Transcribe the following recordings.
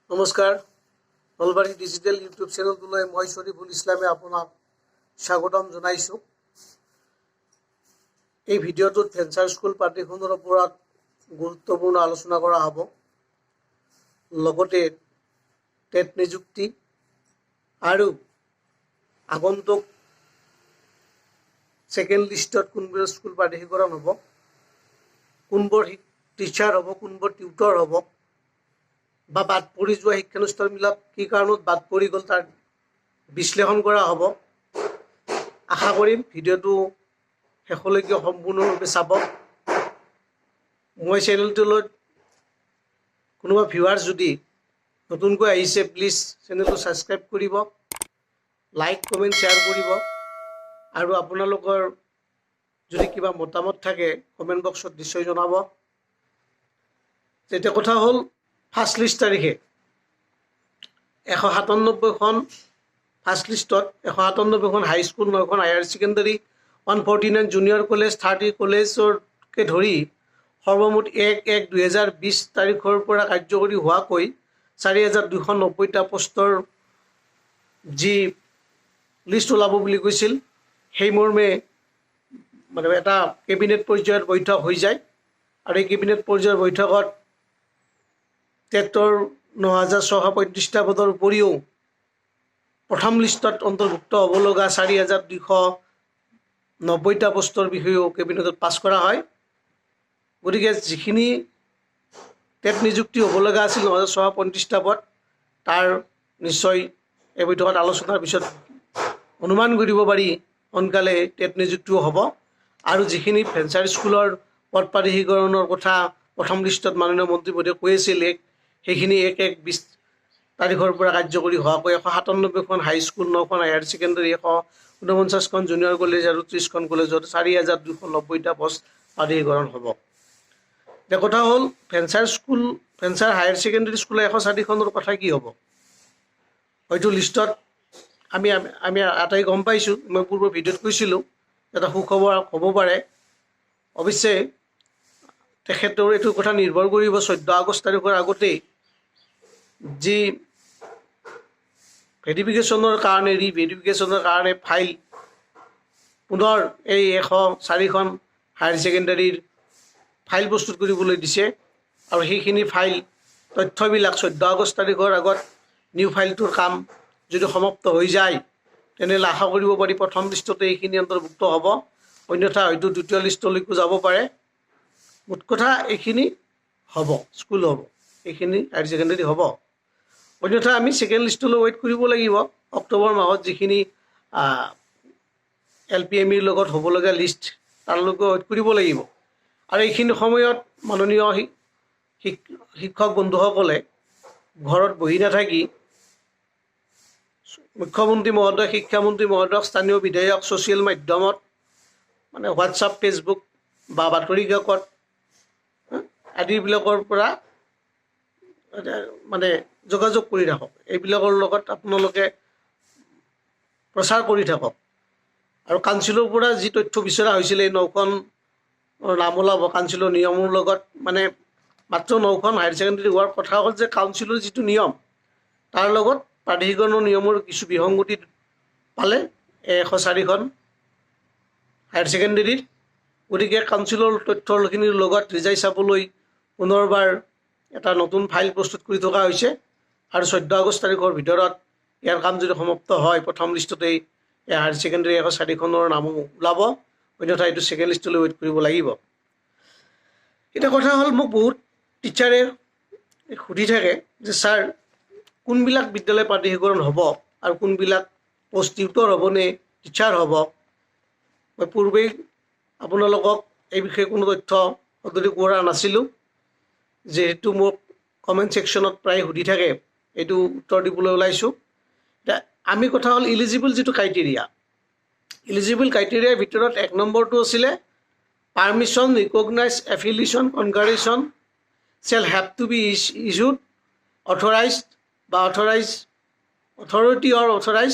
নমস্কাৰ Nalbari digital YouTube চেনেলটোলৈ মই শৰীফুল ইছলামে আপোনাক স্বাগতম জনাইছোঁ। এই ভিডিঅ'টোত ভেঞ্চাৰ স্কুল প্ৰাধিকৰণৰ ওপৰত গুৰুত্বপূৰ্ণ আলোচনা কৰা হ'ব। লগতে টেট নিযুক্তি আৰু আগন্তুক ছেকেণ্ড লিষ্টত কোনবোৰ স্কুল প্ৰাধিকৰণ হ'ব, কোনবোৰ টিচাৰ হ'ব, কোনবোৰ টিউটৰ হ'ব, বা বাদ পৰি যোৱা শিক্ষানুষ্ঠানবিলাক কি কাৰণত বাদ পৰি গ'ল তাৰ বিশ্লেষণ কৰা হ'ব। আশা কৰিম ভিডিঅ'টো শেষলৈকে সম্পূৰ্ণৰূপে চাব। মই চেনেলটোলৈ কোনোবা ভিউৱাৰ্ছ যদি নতুনকৈ আহিছে প্লিজ চেনেলটো ছাবস্ক্ৰাইব কৰিব, লাইক কমেণ্ট শ্বেয়াৰ কৰিব, আৰু আপোনালোকৰ যদি কিবা মতামত থাকে কমেণ্ট বক্সত নিশ্চয় জনাব। এতিয়া কথা হ'ল, ফাৰ্ষ্ট লিষ্ট তাৰিখে 197খন ফাৰ্ষ্ট লিষ্টত 197খন হাইস্কুল, 9খন হায়াৰ ছেকেণ্ডাৰী, 149 জুনিয়ৰ কলেজ, 30 কলেজকে ধৰি সৰ্বমুঠ 1/1/2020 তাৰিখৰ পৰা কাৰ্যকৰী হোৱাকৈ 4290টা পোষ্টৰ যি লিষ্ট ওলাব বুলি কৈছিল, সেই মৰ্মে এটা কেবিনেট পৰ্যায়ত বৈঠক হৈ যায়। আৰু এই কেবিনেট পৰ্যায়ৰ বৈঠকত টেটৰ 9635টা পদৰ উপৰিও প্ৰথম লিষ্টত অন্তৰ্ভুক্ত হ'ব লগা 4290টা পোষ্টৰ বিষয়েও কেবিনেটত পাছ কৰা হয়। গতিকে যিখিনি টেট নিযুক্তি হ'ব লগা আছিল 9635টা পদ, তাৰ নিশ্চয় এই বৈঠকত আলোচনাৰ পিছত অনুমান কৰিব পাৰি সোনকালে টেট নিযুক্তিও হ'ব। আৰু যিখিনি ভেঞ্চাৰ স্কুলৰ পদ প্ৰাধিকৰণৰ কথা প্ৰথম লিষ্টত মাননীয় মন্ত্ৰী মহোদয়ে কৈ আছিল, সেইখিনি 1/1/20 তাৰিখৰ পৰা কাৰ্যকৰী হোৱাকৈ 197খন হাইস্কুল, 9খন হায়াৰ ছেকেণ্ডাৰী, 149খন জুনিয়ৰ কলেজ আৰু 30খন কলেজত 4290টা পোষ্ট প্ৰাধিকৰণ হ'ব। এতিয়া কথা হ'ল, ভেঞ্চাৰ হায়াৰ ছেকেণ্ডাৰী স্কুলৰ 104খনৰ কথা কি হ'ব? হয়তো লিষ্টত আমি আটাই গম পাইছোঁ, মই পূৰ্বৰ ভিডিঅ'ত কৈছিলোঁ, এটা সুখবৰ হ'ব পাৰে। অৱশ্যে তেখেতৰ এইটো কথা নিৰ্ভৰ কৰিব 14 আগষ্ট তাৰিখৰ আগতেই যি ভেৰিফিকেশ্যনৰ কাৰণে ফাইল পুনৰ এই 104খন হায়াৰ ছেকেণ্ডাৰীৰ ফাইল প্ৰস্তুত কৰিবলৈ দিছে। আৰু সেইখিনি ফাইল তথ্যবিলাক 14 আগষ্ট তাৰিখৰ আগত নিউ ফাইলটোৰ কাম যদি সমাপ্ত হৈ যায়, তেনেহ'লে আশা কৰিব পাৰি প্ৰথম লিষ্টতে এইখিনি অন্তৰ্ভুক্ত হ'ব, অন্যথা হয়তো দ্বিতীয় লিষ্টলৈকো যাব পাৰে। মুঠ কথা এইখিনি হ'ব, স্কুল হ'ব, এইখিনি হায়াৰ ছেকেণ্ডাৰী হ'ব। অন্যথা আমি ছেকেণ্ড লিষ্টলৈ ৱেইট কৰিব লাগিব। অক্টোবৰ মাহত যিখিনি LPMEৰ লগত হ'বলগীয়া লিষ্ট, তাৰলৈকে ৱেইট কৰিব লাগিব। আৰু এইখিনি সময়ত মাননীয় শিক্ষক বন্ধুসকলে ঘৰত বহি নাথাকি মুখ্যমন্ত্ৰী মহোদয়, শিক্ষামন্ত্ৰী মহোদয়ক, স্থানীয় বিধায়ক, ছ'চিয়েল মাধ্যমত হোৱাটছআপ, ফেচবুক বা বাতৰি কাকত আদিবিলাকৰ পৰা যোগাযোগ কৰি থাকক। এইবিলাকৰ লগত আপোনালোকে প্ৰচাৰ কৰি থাকক। আৰু কাউন্সিলৰ পৰা যি তথ্য বিচৰা হৈছিলে, এই 9খন নাম ওলাব কাউন্সিলৰ নিয়মৰ লগত, মাত্ৰ 9খন হায়াৰ ছেকেণ্ডাৰী হোৱাৰ কথা হ'ল যে কাউন্সিলৰ যিটো নিয়ম, তাৰ লগত প্ৰাধিকৰণৰ নিয়মৰ কিছু বিসংগতি পালে 104খন হায়াৰ ছেকেণ্ডাৰীৰ। গতিকে কাউন্সিলৰ তথ্যখিনিৰ লগত ৰিজাই চাবলৈ পুনৰবাৰ এটা নতুন ফাইল প্ৰস্তুত কৰি থকা হৈছে। আৰু 14 আগষ্ট তাৰিখৰ ভিতৰত ইয়াৰ কাম যদি সমাপ্ত হয়, প্ৰথম লিষ্টতেই এই হায়াৰ ছেকেণ্ডাৰী 104খনৰ নামো ওলাব, অন্যথা এইটো ছেকেণ্ড লিষ্টলৈ ৱেইট কৰিব লাগিব। এতিয়া কথা হ'ল, মোক বহুত টিচাৰে সুধি থাকে যে ছাৰ, কোনবিলাক বিদ্যালয় প্ৰাধিকৰণ হ'ব আৰু কোনবিলাক পোষ্ট টিউটৰ হ'বনে টিচাৰ হ'ব? মই পূৰ্বেই আপোনালোকক এই বিষয়ে কোনো তথ্য সদৰি কৰা নাছিলোঁ, যিহেতু মোক কমেণ্ট ছেকশ্যনত প্ৰায় সুধি থাকে, এইটো উত্তৰ দিবলৈ ওলাইছোঁ। এতিয়া আমি কথা হ'ল, ইলিজিবল যিটো ক্ৰাইটেৰিয়াৰ ভিতৰত 1 নম্বৰটো আছিলে permission, recognise, affiliation, congregation shall have to be issued authority or authorise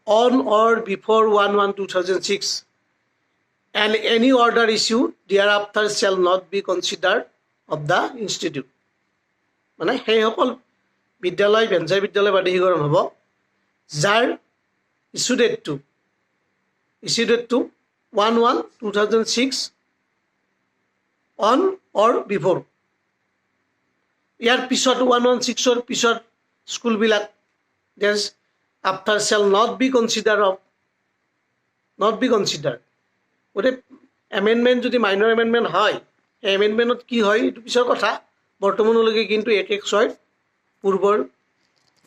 on or before 1/1/2006 and any order issued thereafter shall not be considered of the institute। সেইসকল বিদ্যালয় ভেঞ্চাৰ বিদ্যালয় বাৰ্ষিকীকৰণ হ'ব, যাৰ ইছ্যু ডেটটো 1/1/2006 অন অৰ বিফৰ। ইয়াৰ পিছত 1/16 পিছত স্কুলবিলাক after shall not be consider গতিকে এমেণ্ডমেণ্ট যদি মাইনৰ এমেণ্ডমেণ্ট হয়, এই এমেণ্ডমেণ্টত কি হয় এইটো পিছৰ কথা। বৰ্তমানলৈকে কিন্তু 1/1/6 পূৰ্বৰ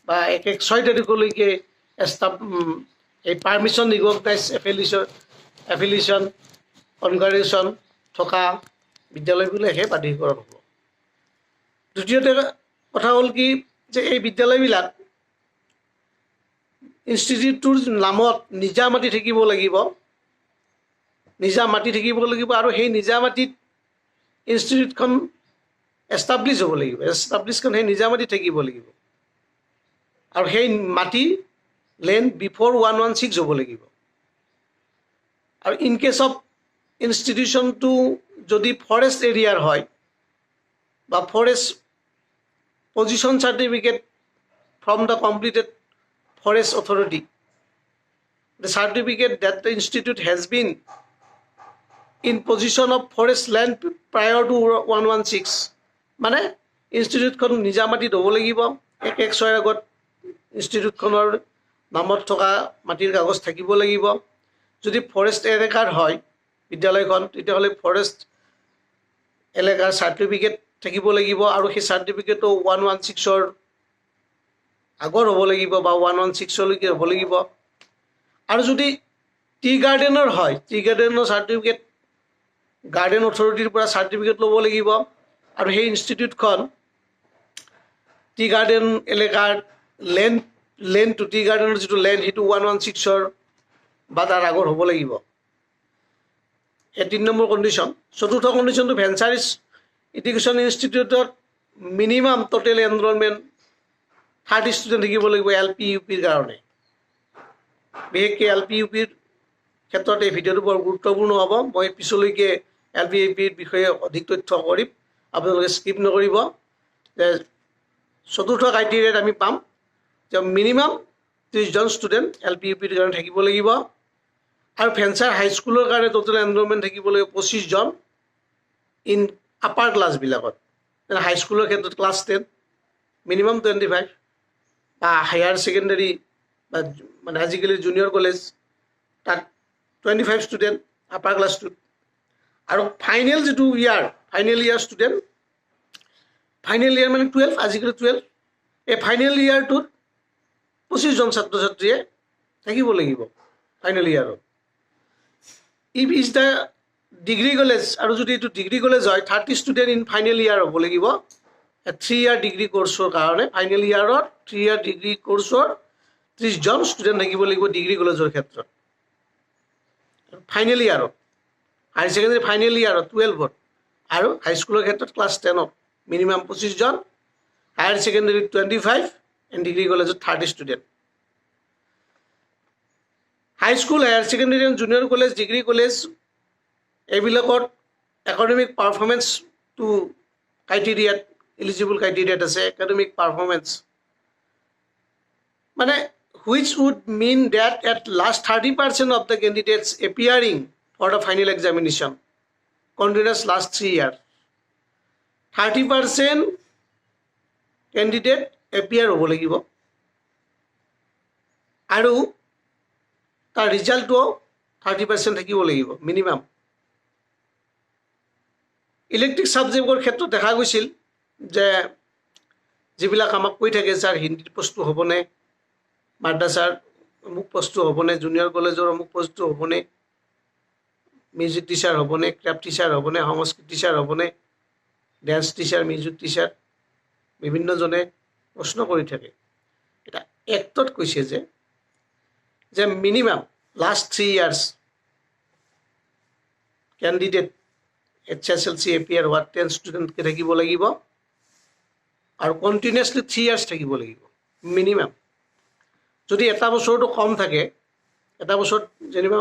বা 1/1/6 তাৰিখলৈকে এই পাৰ্মিশ্যন ৰিকগনাইজ এফিলিয়েশ্যন কনগ্ৰেগেশ্যন থকা বিদ্যালয়বিলাকহে বাৰ্ষিকীকৰণ হ'ব। দ্বিতীয়তে কথা হ'ল কি যে এই বিদ্যালয়বিলাক ইনষ্টিটিউটটোৰ নামত নিজা মাটি থাকিব লাগিব, আৰু সেই নিজা মাটিত ইনষ্টিটিউটখন এষ্টাব্লিছ হ'ব লাগিব, সেই নিজা মাটিত থাকিব লাগিব, আৰু সেই মাটি লেণ্ড বিফৰ 1/16 হ'ব লাগিব। আৰু ইন কেছ অফ ইনষ্টিটিউশ্যনটো যদি ফৰেষ্ট এৰিয়াৰ হয় বা forest position certificate from the completed forest authority, the certificate that the institute has been in possession of forest land prior to 1/16, মানে ইনষ্টিটিউটখন নিজা মাটিত হ'ব লাগিব। 1/1/6 আগত ইনষ্টিটিউটখনৰ নামত থকা মাটিৰ কাগজ থাকিব লাগিব। যদি ফৰেষ্ট এলেকাৰ হয় বিদ্যালয়খন, তেতিয়াহ'লে ফৰেষ্ট এলেকাৰ চাৰ্টিফিকেট থাকিব লাগিব, আৰু সেই চাৰ্টিফিকেটটো 1/16 আগৰ হ'ব লাগিব বা 1/16লৈকে হ'ব লাগিব। আৰু যদি টি গাৰ্ডেনৰ হয়, টি গাৰ্ডেনৰ চাৰ্টিফিকেট গাৰ্ডেন অথৰিটিৰ পৰা চাৰ্টিফিকেট ল'ব লাগিব, আৰু সেই ইনষ্টিটিউটখন টি গাৰ্ডেন এলেকাৰ লেণ্ডটো টি গাৰ্ডেনৰ যিটো লেণ্ড সেইটো 1/16 বা তাৰ আগৰ হ'ব লাগিব। এই 3 নম্বৰ কণ্ডিশ্যন। চতুৰ্থ কণ্ডিশ্যনটো ভেঞ্চাৰ এডুকেশ্যন ইনষ্টিটিউটত মিনিমাম টোটেল এনৰলমেণ্ট 30 ষ্টুডেণ্ট থাকিব লাগিব LP UPৰ কাৰণে। বিশেষকৈ LP UPৰ ক্ষেত্ৰত এই ভিডিঅ'টো বৰ গুৰুত্বপূৰ্ণ হ'ব। মই পিছলৈকে LP UPৰ বিষয়ে অধিক তথ্য কৰিম, আপোনালোকে স্কিপ নকৰিব। যে চতুৰ্থ ক্ৰাইটেৰিয়াত আমি পাম যে মিনিমাম 30 জন ষ্টুডেণ্ট LP UPৰ কাৰণে থাকিব লাগিব, আৰু ভেঞ্চাৰ হাইস্কুলৰ কাৰণে টোটেল এনৰলমেণ্ট থাকিব লাগিব 25 জন ইন আপাৰ ক্লাছবিলাকত। হাইস্কুলৰ ক্ষেত্ৰত ক্লাছ 10, মিনিমাম 25, বা হায়াৰ ছেকেণ্ডেৰী বা মানে আজিকালি জুনিয়ৰ কলেজ তাত 25 ষ্টুডেণ্ট আপাৰ ক্লাছটোত। আৰু ফাইনেল যিটো ফাইনেল ইয়াৰ ষ্টুডেণ্ট, ফাইনেল ইয়াৰ মানে 12, আজিকালি 12, এই ফাইনেল ইয়াৰটোত 25 জন ছাত্ৰ ছাত্ৰীয়ে থাকিব লাগিব ফাইনেল ইয়াৰত। If is the degree college, আৰু যদি এইটো ডিগ্ৰী কলেজ হয় 30 ষ্টুডেণ্ট ইন ফাইনেল ইয়াৰ হ'ব লাগিব। 3 ইয়াৰ ডিগ্ৰী কৰ্চৰ কাৰণে ফাইনেল ইয়াৰত 3 ইয়াৰ ডিগ্ৰী কৰ্চৰ 30 জন ষ্টুডেণ্ট থাকিব লাগিব ডিগ্ৰী কলেজৰ ক্ষেত্ৰত। ফাইনেল ইয়াৰত, হায়াৰ ছেকেণ্ডেৰী ফাইনেল ইয়াৰত 12ত, আৰু হাইস্কুলৰ ক্ষেত্ৰত ক্লাছ 10ত মিনিমাম 25 জন, হায়াৰ ছেকেণ্ডেৰীত 25, এণ্ড ডিগ্ৰী কলেজত 30 student. High school, higher secondary and junior college, degree college এইবিলাকত একাডেমিক পাৰফৰ্মেঞ্চটো ক্ৰাইটেৰিয়াত এলিজিবল ক্ৰাইটেৰিয়াত আছে। একাডেমিক পাৰফৰ্মেঞ্চ মানে which would mean that at last 30% of the candidates appearing for the final examination continuous last 3 years, 30% candidate appear হ'ব লাগিব, আৰু তাৰ ৰিজাল্টটো 30% থাকিব লাগিব মিনিমাম। ইলেক্ট্ৰিক ছাবজেক্টৰ ক্ষেত্ৰত দেখা গৈছিল যে যিবিলাক আমাক কৈ থাকে ছাৰ হিন্দীত পোষ্টটো হ'বনে, মাদ্ৰাছাৰ অমুক পোষ্টটো হ'বনে, জুনিয়ৰ কলেজৰ অমুক পোষ্টটো হ'বনে, মিউজিক টিচাৰ হ'বনে, ক্ৰাফ্ট টিচাৰ হ'বনে, সংস্কৃত টিচাৰ হ'বনে, ডেন্স টিচাৰ, মিউজিক টিচাৰ, বিভিন্নজনে প্ৰশ্ন কৰি থাকে। এটা এক্টত কৈছে যে minimum last 3 years candidate HSLC APR হোৱাত 10 ষ্টুডেণ্টকে থাকিব লাগিব, আৰু কণ্টিনিউৱাছলি 3 years থাকিব লাগিব মিনিমাম। যদি এটা বছৰটো কম থাকে, এটা বছৰত যেনিবা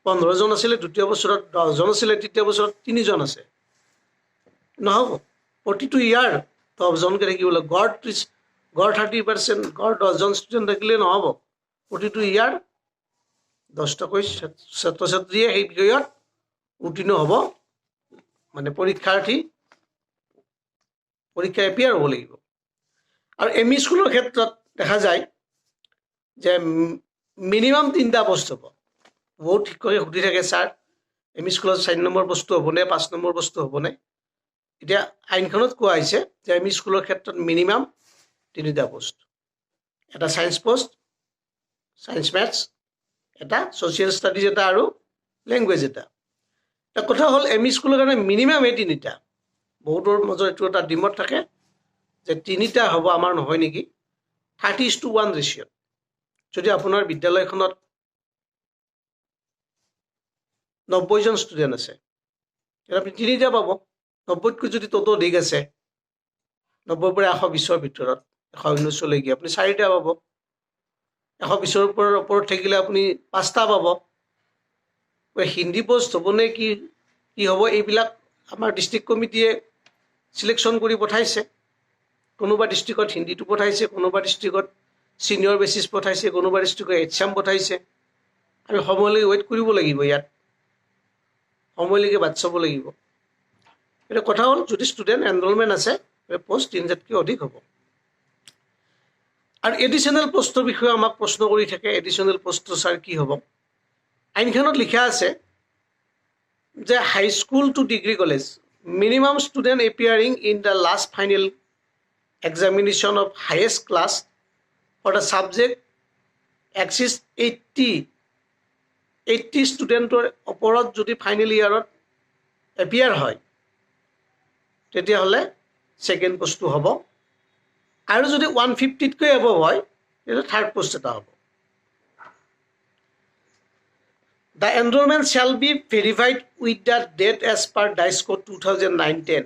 15 জন আছিলে, দ্বিতীয় বছৰত 10 জন আছিলে, তৃতীয় বছৰত 3 জন আছে, নহ'ব। প্ৰতিটো ইয়াৰ 10 জনকৈ থাকিব লাগিব। গড় 30%, গড় 10জন ষ্টুডেণ্ট থাকিলে নহ'ব। প্ৰতিটো ইয়াৰ 10টাকৈ ছাত্ৰ ছাত্ৰীয়ে সেই বিষয়ত উত্তীৰ্ণ হ'ব, মানে পৰীক্ষা এপিয়াৰ হ'ব লাগিব। আৰু এম ই স্কুলৰ ক্ষেত্ৰত দেখা যায় যে মিনিমাম 3টা পোষ্ট হ'ব। বহুত শিক্ষকে সুধি থাকে, ছাৰ এম ই স্কুলত 4 নম্বৰ বস্তু হ'বনে, 5 নম্বৰ বস্তু হ'বনে? এতিয়া আইনখনত কোৱা হৈছে যে এম ই স্কুলৰ ক্ষেত্ৰত মিনিমাম 3টা পোষ্ট, এটা ছায়েন্স পোষ্ট, ছায়েন্স মেথছ এটা, ছ'চিয়েল ষ্টাডিজ এটা আৰু লেংগুৱেজ এটা। এটা কথা হ'ল এম ই স্কুলৰ কাৰণে মিনিমাম এই 3টা। বহুতৰ মাজত এইটো এটা ডিমত থাকে যে 3টা হ'ব, আমাৰ নহয় নেকি। 30:1 ৰেচিঅ'ত যদি আপোনাৰ বিদ্যালয়খনত 90জন ষ্টুডেণ্ট আছে, তেতিয়া আপুনি 3টা পাব। 90তকৈ যদি ততো অধিক আছে, 90ৰ পৰা 120ৰ ভিতৰত 119লৈকে আপুনি 4টা পাব। 120ৰ ওপৰত থাকিলে আপুনি 5টা পাব। হিন্দী পোষ্ট হ'বনে কি হ'ব, এইবিলাক আমাৰ ডিষ্ট্ৰিক্ট কমিটিয়ে চিলেকশ্যন কৰি পঠাইছে। কোনোবা ডিষ্ট্ৰিক্টত হিন্দীটো পঠাইছে, কোনোবা ডিষ্ট্ৰিক্টত ছিনিয়ৰ বেচিছ পঠাইছে, কোনোবা ডিষ্ট্ৰিক্টত HM পঠাইছে। আমি সময়লৈকে ৱেইট কৰিব লাগিব, ইয়াত সময়লৈকে বাট চাব লাগিব। এটা কথা হ'ল যদি ষ্টুডেণ্ট এনৰলমেণ্ট আছে, পোষ্ট 3টাতকৈ অধিক হ'ব। আৰু এডিশ্যনেল পোষ্টৰ বিষয়ে আমাক প্ৰশ্ন কৰি থাকে, এডিশ্যনেল পোষ্টটো ছাৰ কি হ'ব? আইনখনত লিখা আছে যে high school to degree college minimum student appearing in the last final examination of highest class for the subject exceeds 80 ষ্টুডেণ্টৰ ওপৰত যদি ফাইনেল ইয়াৰত এপিয়াৰ হয়, তেতিয়াহ'লে ছেকেণ্ড পোষ্টটো হ'ব। আৰু যদি 150তকৈ এবভ হয়, তেতিয়া থাৰ্ড পোষ্ট এটা হ'ব। The enrollment shall be verified with the date as per Dice Code 2009-10.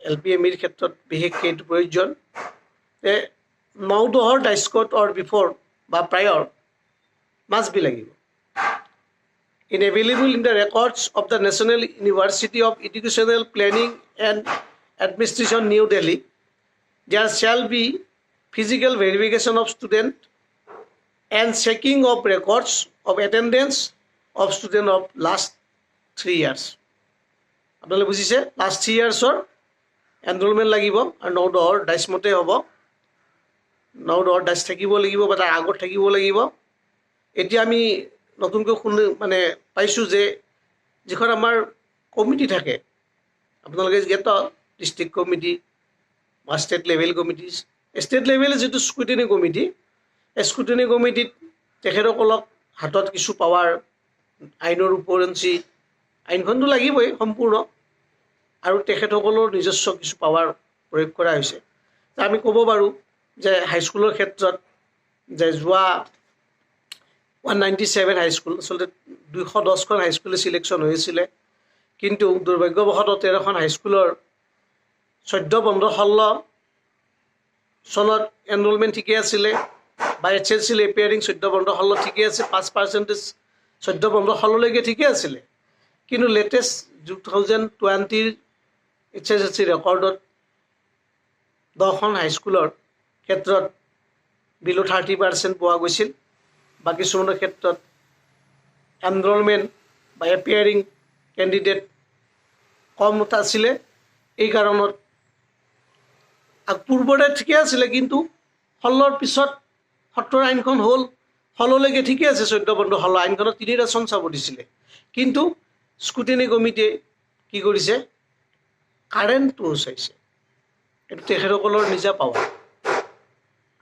LPMEৰ ক্ষেত্ৰত বিশেষকৈ এইটো প্ৰয়োজন যে 9-10 ডাইচ কোড অৰ বিফৰ বা প্ৰায়ৰ মাষ্ট বি লাগিব। In available in the records of the national university of educational planning and administration New Delhi, there shall be physical verification of student and checking of records of attendance of student of last 3 years। আপোনালোকে বুজিছে, last 3 yearsৰ enrolment লাগিব আৰু 9-10 dice মতে হ'ব। 9-10 dice থাকিব লাগিব বা তাৰ আগত থাকিব লাগিব। এতিয়া আমি নতুনকৈ পাইছোঁ যে যিখন আমাৰ কমিটি থাকে, আপোনালোকে যিহেতু ডিষ্ট্ৰিক্ট কমিটি বা state level committee, state level যিটো স্ক্ৰুটিনি কমিটি, এই স্ক্ৰুটিনি কমিটিত তেখেতসকলক হাতত কিছু পাৱাৰ, আইনৰ ওপৰঞ্চি, আইনখনটো লাগিবই সম্পূৰ্ণ, আৰু তেখেতসকলৰ নিজস্ব কিছু পাৱাৰ প্ৰয়োগ কৰা হৈছে। আমি ক'ব পাৰোঁ যে হাইস্কুলৰ ক্ষেত্ৰত যে যোৱা 197 হাইস্কুল, আচলতে 210খন হাইস্কুলে ছিলেকশ্যন হৈছিলে, কিন্তু দুৰ্ভাগ্যবশতঃ 13খন হাইস্কুলৰ 14-15-16 চনত এনৰলমেণ্ট ঠিকে আছিলে, বা HSL এপিয়াৰিং 14-15-16 ঠিকে আছে, 5% 14-15-16লৈকে ঠিকে আছিলে। কিন্তু লেটেষ্ট 2020ৰ HSLC ৰেকৰ্ডত 10খন হাইস্কুলৰ ক্ষেত্ৰত বিলো 30% পোৱা গৈছিল, বা কিছুমানৰ ক্ষেত্ৰত এনৰলমেণ্ট বা এপিয়াৰিং কেণ্ডিডেট কম আছিলে। এই কাৰণত পূৰ্বতে ঠিকে আছিলে, কিন্তু 16ৰ পিছত 17 আইনখন হ'ল, 16লৈকে ঠিকে আছে। 14-15-16 আইনখনত 3টা চন চাব দিছিলে, কিন্তু স্ক্ৰুটিনি কমিটিয়ে কি কৰিছে, কাৰেণ্টটো চাইছে। এইটো তেখেতসকলৰ নিজা পাৱাৰ।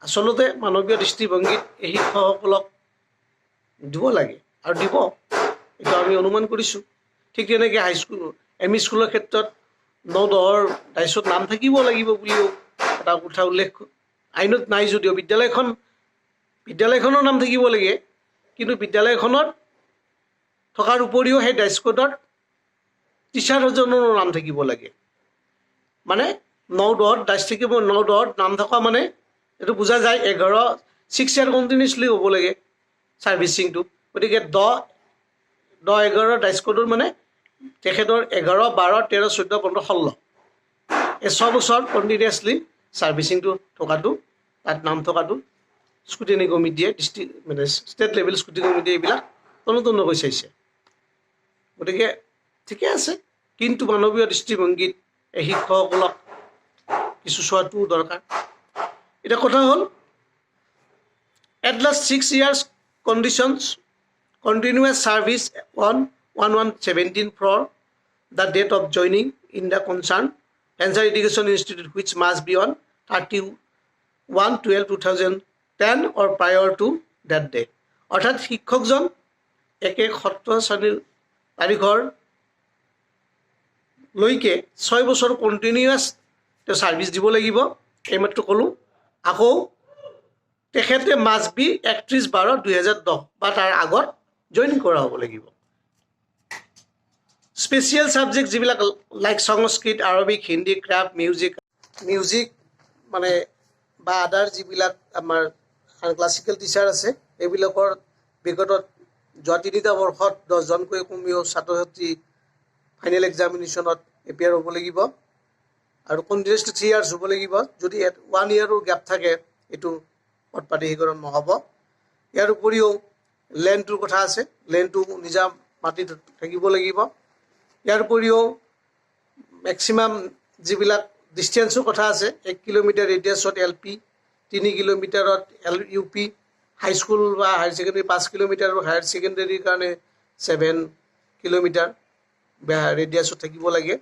আচলতে মানৱীয় দৃষ্টিভংগীত এই শিক্ষকসকলক দিব লাগে আৰু দিব, এইটো আমি অনুমান কৰিছোঁ। ঠিক তেনেকৈ হাইস্কুল এম ই স্কুলৰ ক্ষেত্ৰত 9-10 ডাইচত নাম থাকিব লাগিব বুলিও এটা কথা উল্লেখ আইনত নাই যদিও, বিদ্যালয়খনৰ নাম থাকিব লাগে, কিন্তু বিদ্যালয়খনত থকাৰ উপৰিও সেই ডাইচ কোডত টিচাৰজনৰো নাম থাকিব লাগে। মানে 9-10 ডাইচ থাকিব, 9-10 নাম থকা মানে এইটো বুজা যায় 6 year কণ্টিনিউছলি হ'ব লাগে ছাৰ্ভিচিংটো। গতিকে 10-11 ডাইচ কোডৰ মানে তেখেতৰ 11, 12, 13, 14, 15, 16 এই 6 বছৰ কণ্টিনিউছলি ছাৰ্ভিচিংটো থকাটো তাত নাম থকাটো স্কুটিনি কমিটিয়ে ডিষ্ট্ৰিক্ট মানে ষ্টেট লেভেল স্কুটিনি কমিটিয়ে এইবিলাক তন্ন কৰি চাইছে। গতিকে ঠিকে আছে, কিন্তু মানৱীয় দৃষ্টিভংগীত এই শিক্ষকসকলক কিছু চোৱাটো দৰকাৰ। এতিয়া কথা হ'ল at last 6 years conditions continuous service on 1117 for the date of joining in the concerned Cancer Education Institute which must be on 31/12/2010 or prior to that date. অৰ্থাৎ শিক্ষকজন এক 17 শ্ৰেণীৰ তাৰিখৰ লৈকে 6 বছৰ কণ্টিনিউৱাছ তেওঁ ছাৰ্ভিচ দিব লাগিব। এইমাত্ৰ ক'লোঁ। আকৌ তেখেতে মাষ্ট বি 31/12/2010 বা তাৰ আগত জইন কৰা হ'ব লাগিব। স্পেচিয়েল ছাবজেক্ট যিবিলাক লাইক সংস্কৃত, আৰবিক, হিন্দী, ক্ৰাফ্ট, মিউজিক মানে বা আদাৰ যিবিলাক আমাৰ ক্লাছিকেল টিচাৰ আছে, এইবিলাকৰ বিগত যোৱা 3টা বৰ্ষত 10জনকৈ কমেও ছাত্ৰ ছাত্ৰী ফাইনেল এক্সামিনেশ্যনত এপিয়াৰ হ'ব লাগিব আৰু কণ্টিনিউছলি 3 ইয়াৰ্ছ হ'ব লাগিব। যদি 1 ইয়াৰৰ গেপ থাকে এইটো পদপাতিকৰণ নহ'ব। ইয়াৰ উপৰিও লেণ্ডটোৰ কথা আছে, লেণ্ডটো নিজা মাটিত থাকিব লাগিব। ইয়াৰ উপৰিও মেক্সিমাম যিবিলাক ডিষ্টেঞ্চৰ কথা আছে, 1 কিলোমিটাৰ ৰেডিয়াছত LP, 3 কিলোমিটাৰত UP, হাইস্কুল বা হায়াৰ ছেকেণ্ডেৰী 5 কিলোমিটাৰ আৰু হায়াৰ ছেকেণ্ডেৰীৰ কাৰণে 7 কিলোমিটাৰ ৰেডিয়াছত থাকিব লাগে।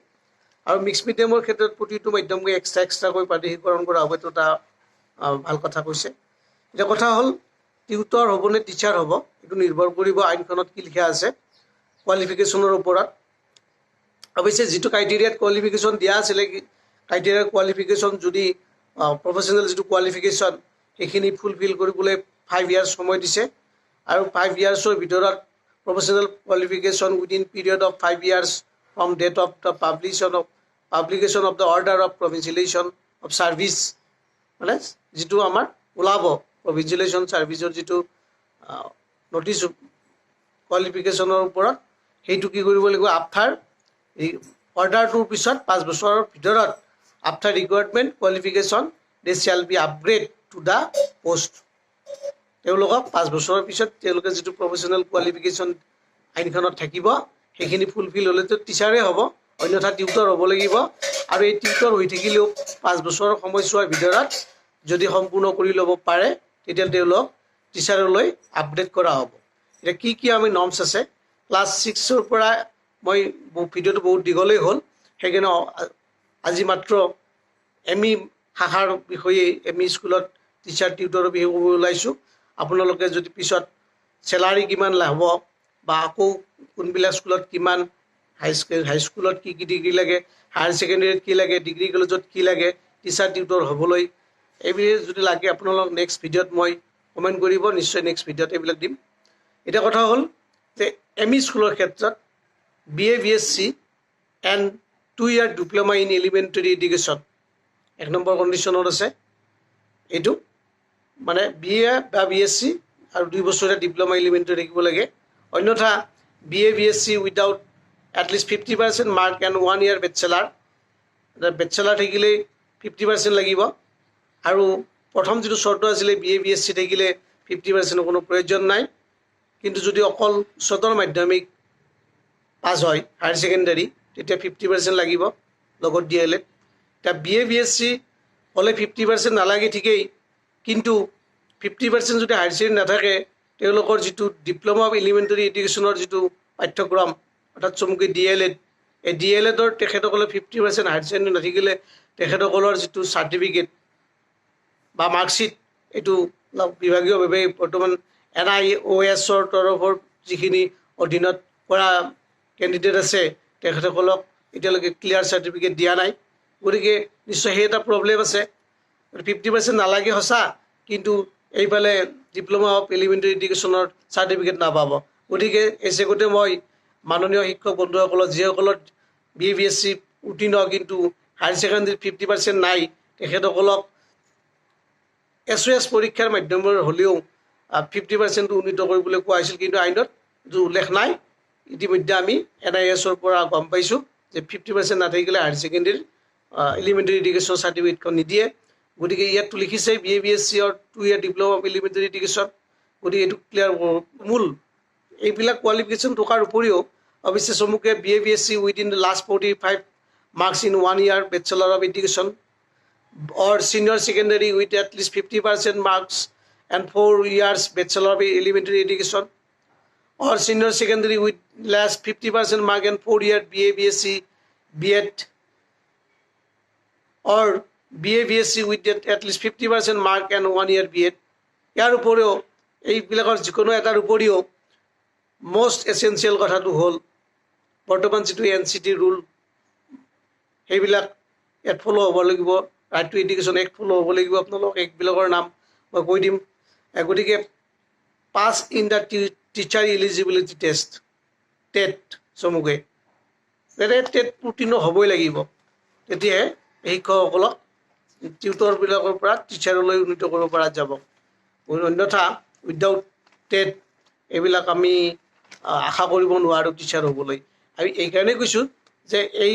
আৰু মিক্স মিডিয়ামৰ ক্ষেত্ৰত প্ৰতিটো মাধ্যমকে এক্সট্ৰাকৈ প্ৰাদেশিকৰণ কৰা হ'ব, এইটো এটা ভাল কথা কৈছে। এতিয়া কথা হ'ল টিউটৰ হ'বনে টিচাৰ হ'ব, এইটো নিৰ্ভৰ কৰিব আইনখনত কি লিখা আছে কোৱালিফিকেশ্যনৰ ওপৰত। অৱশ্যে যিটো ক্ৰাইটেৰিয়াত কোৱালিফিকেশ্যন দিয়া আছিলে, ক্ৰাইটেৰিয়াৰ কোৱালিফিকেশ্যন যদি প্ৰফেচনেল যিটো কোৱালিফিকেশ্যন সেইখিনি ফুলফিল কৰিবলৈ 5 ইয়াৰ্ছ সময় দিছে আৰু 5 ইয়াৰ্ছৰ ভিতৰত professional qualification within period of 5 years from date of the publication of the order of provincialisation of service, মানে যিটো আমাৰ ওলাব প্ৰভিঞ্চিয়েলাইজেশ্যন ছাৰ্ভিচৰ যিটো নটিচ কোৱালিফিকেশ্যনৰ ওপৰত, সেইটো কি কৰিব লাগিব আফটাৰ অৰ্ডাৰটোৰ পিছত 5 বছৰৰ ভিতৰত after requirement qualification they shall be upgrade to the post. তেওঁলোকক 5 বছৰৰ পিছত তেওঁলোকে যিটো প্ৰফেচনেল কোৱালিফিকেশ্যন আইনখনত থাকিব সেইখিনি ফুলফিল হ'লেতো টিচাৰে হ'ব, অন্যথা টিউটৰ হ'ব লাগিব। আৰু এই টিউটৰ হৈ থাকিলেও 5 বছৰৰ সময়ছোৱাৰ ভিতৰত যদি সম্পূৰ্ণ কৰি ল'ব পাৰে তেতিয়া তেওঁলোক টিচাৰলৈ আপগ্ৰেড কৰা হ'ব। এতিয়া কি আমি নৰ্মছ আছে, ক্লাছ 6ৰ পৰা মই ভিডিঅ'টো বহুত দীঘলেই হ'ল, সেইকাৰণে আজি মাত্ৰ ME শাখাৰ বিষয়ে ME স্কুলত টিচাৰ টিউটৰৰ বিষয়ে ক'ব ওলাইছোঁ। আপোনালোকে যদি পিছত চেলাৰী কিমান হ'ব বা আকৌ কোনবিলাক স্কুলত কিমান, হাইস্কুলত কি ডিগ্ৰী লাগে, হায়াৰ ছেকেণ্ডেৰীত কি লাগে, ডিগ্ৰী কলেজত কি লাগে টিচাৰ টিউটৰ হ'বলৈ, এইবিলাক যদি লাগে আপোনালোক নেক্সট ভিডিঅ'ত মই কমেণ্ট কৰিব, নিশ্চয় নেক্সট ভিডিঅ'ত এইবিলাক দিম। এতিয়া কথা হ'ল যে ME স্কুলৰ ক্ষেত্ৰত BA BSc and 2 year diploma in elementary education 1 number কণ্ডিশ্যনত আছে। এইটো মানে BA বা BSc আৰু 2 বছৰীয়া ডিপ্ল'মা এলিমেণ্টাৰী থাকিব লাগে। অন্যথা BA BSc without at least 50% mark and 1 year bachelor থাকিলেই 50% লাগিব। আৰু প্ৰথম যিটো চৰ্ত আছিলে BA BSc থাকিলে 50% কোনো প্ৰয়োজন নাই, কিন্তু যদি অকল উচ্চতৰ মাধ্যমিক পাছ হয় হায়াৰ ছেকেণ্ডাৰী তেতিয়া 50% লাগিব লগত DLED। এতিয়া BA BSc হ'লে 50% নালাগে ঠিকেই, কিন্তু 50% যদি হায়াৰ ছেকেণ্ডাৰী নাথাকে তেওঁলোকৰ যিটো ডিপ্ল'মা অফ এলিমেণ্টাৰী এডুকেশ্যনৰ যিটো পাঠ্যক্ৰম অৰ্থাৎ চমুকৈ DLED, এই DLEDৰ তেখেতসকলে 50% হায়াৰ ছেকেণ্ডাৰী নাথাকিলে তেখেতসকলৰ যিটো চাৰ্টিফিকেট বা মাৰ্কশ্বিট এইটো বিভাগীয়ভাৱে বৰ্তমান NIOSৰ তৰফৰ যিখিনি অধীনত কৰা কেণ্ডিডেট আছে তেখেতসকলক এতিয়ালৈকে ক্লিয়াৰ চাৰ্টিফিকেট দিয়া নাই। গতিকে নিশ্চয় সেই এটা প্ৰব্লেম আছে। 50% নালাগে সঁচা, কিন্তু এইফালে ডিপ্ল'মা অফ এলিমেণ্টাৰী এডুকেশ্যনৰ চাৰ্টিফিকেট নাপাব। গতিকে এই চেগতে মই মাননীয় শিক্ষক বন্ধুসকলক যিসকলৰ BA BSc উত্তীৰ্ণ কিন্তু হায়াৰ ছেকেণ্ডাৰীত 50% নাই তেখেতসকলক SOS পৰীক্ষাৰ মাধ্যমৰ হ'লেও 50% উন্নীত কৰিবলৈ কোৱা হৈছিল, কিন্তু আইনত যিটো উল্লেখ নাই। ইতিমধ্যে আমি NIOSৰ পৰা গম পাইছোঁ যে 50% নাথাকিলে হায়াৰ ছেকেণ্ডাৰীৰ এলিমেণ্টাৰী এডুকেশ্যন চাৰ্টিফিকেটখন নিদিয়ে। গতিকে ইয়াততো লিখিছে BA-BSc or 2-year diploma of elementary education. গতিকে এইটো ক্লিয়াৰ মূল এইবিলাক কোৱালিফিকেশ্যন থকাৰ উপৰিও অৱশ্যে চমুকে BA-BSc within the last 45 marks in 1 year Bachelor of Education or senior secondary with at least 50% marks and 4 years Bachelor of Elementary Education or senior secondary with last 50% mark and 4-year BA-BSc B.Ed or BA-BSc with at least 50% mark and 1-year B.Ed। ইয়াৰ উপৰিও এইবিলাকৰ যিকোনো এটাৰ উপৰিও most essential কথাটো হ'ল বৰ্তমান যিটো NCT rule সেইবিলাক ইয়াত ফ'ল' হ'ব লাগিব। Right to education act follow' হ'ব লাগিব। আপোনালোক এইবিলাকৰ নাম মই কৈ দিম। গতিকে pass in the teacher eligibility test TET চমুকে টেট উত্তীৰ্ণ হ'বই লাগিব। তেতিয়াহে শিক্ষকসকলক টিউটৰবিলাকৰ পৰা টিচাৰলৈ উন্নীত কৰিব পৰা যাব। অন্যথা উইদাউট টেট এইবিলাক আমি আশা কৰিব নোৱাৰোঁ টিচাৰ হ'বলৈ। আমি এইকাৰণেই কৈছোঁ যে এই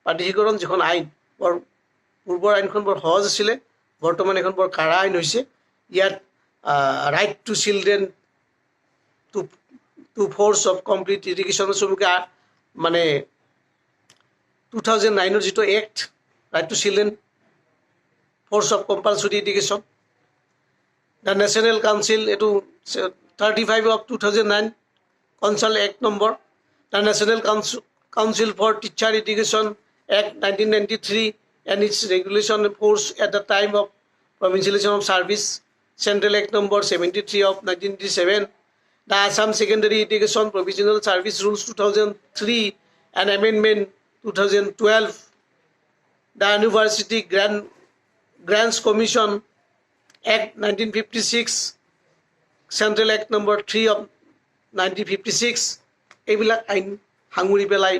প্ৰাধিকৰণ যিখন আইন বৰ পূৰ্বৰ আইনখন বৰ সহজ আছিলে, বৰ্তমান এখন বৰ কাঢ়া আইন হৈছে। ইয়াত right to children to force of complete education চমুকে মানে 2009 যিটো act right to children force of compulsory education, the national council এইটো 35 of 2009 consult act number, the national council for teacher education Act 1993 and its regulation force at the time of provincialization of service, Central Act number 73 of 1987, the Assam Secondary Education Provisional Service Rules 2003 and Amendment 2012, the University Grants Commission Act 1956, Central Act number 3 of 1956, এইবিলাক আইন সাঙুৰি পেলাই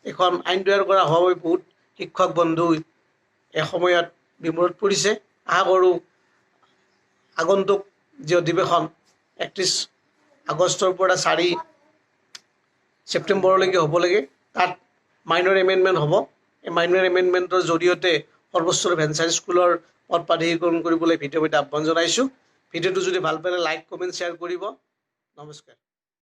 এখন আইন তৈয়াৰ কৰা হোৱা বাবে বহুত শিক্ষক বন্ধু এসময়ত বিমূৰত পৰিছে। আশা কৰোঁ আগন্তুক যি অধিৱেশন 31 আগষ্টৰ পৰা 4 ছেপ্টেম্বৰলৈকে হ'ব লাগে, তাত মাইনৰ এমেণ্ডমেণ্ট হ'ব। এই মাইনৰ এমেণ্ডমেণ্টৰ জৰিয়তে সৰ্বোচ্চ ভেঞ্চাৰ স্কুলৰ পদ প্ৰাধিকৰণ কৰিবলৈ ভিডিঅ'ত আহ্বান জনাইছোঁ। ভিডিঅ'টো যদি ভাল পালে লাইক কমেণ্ট শ্বেয়াৰ কৰিব। নমস্কাৰ।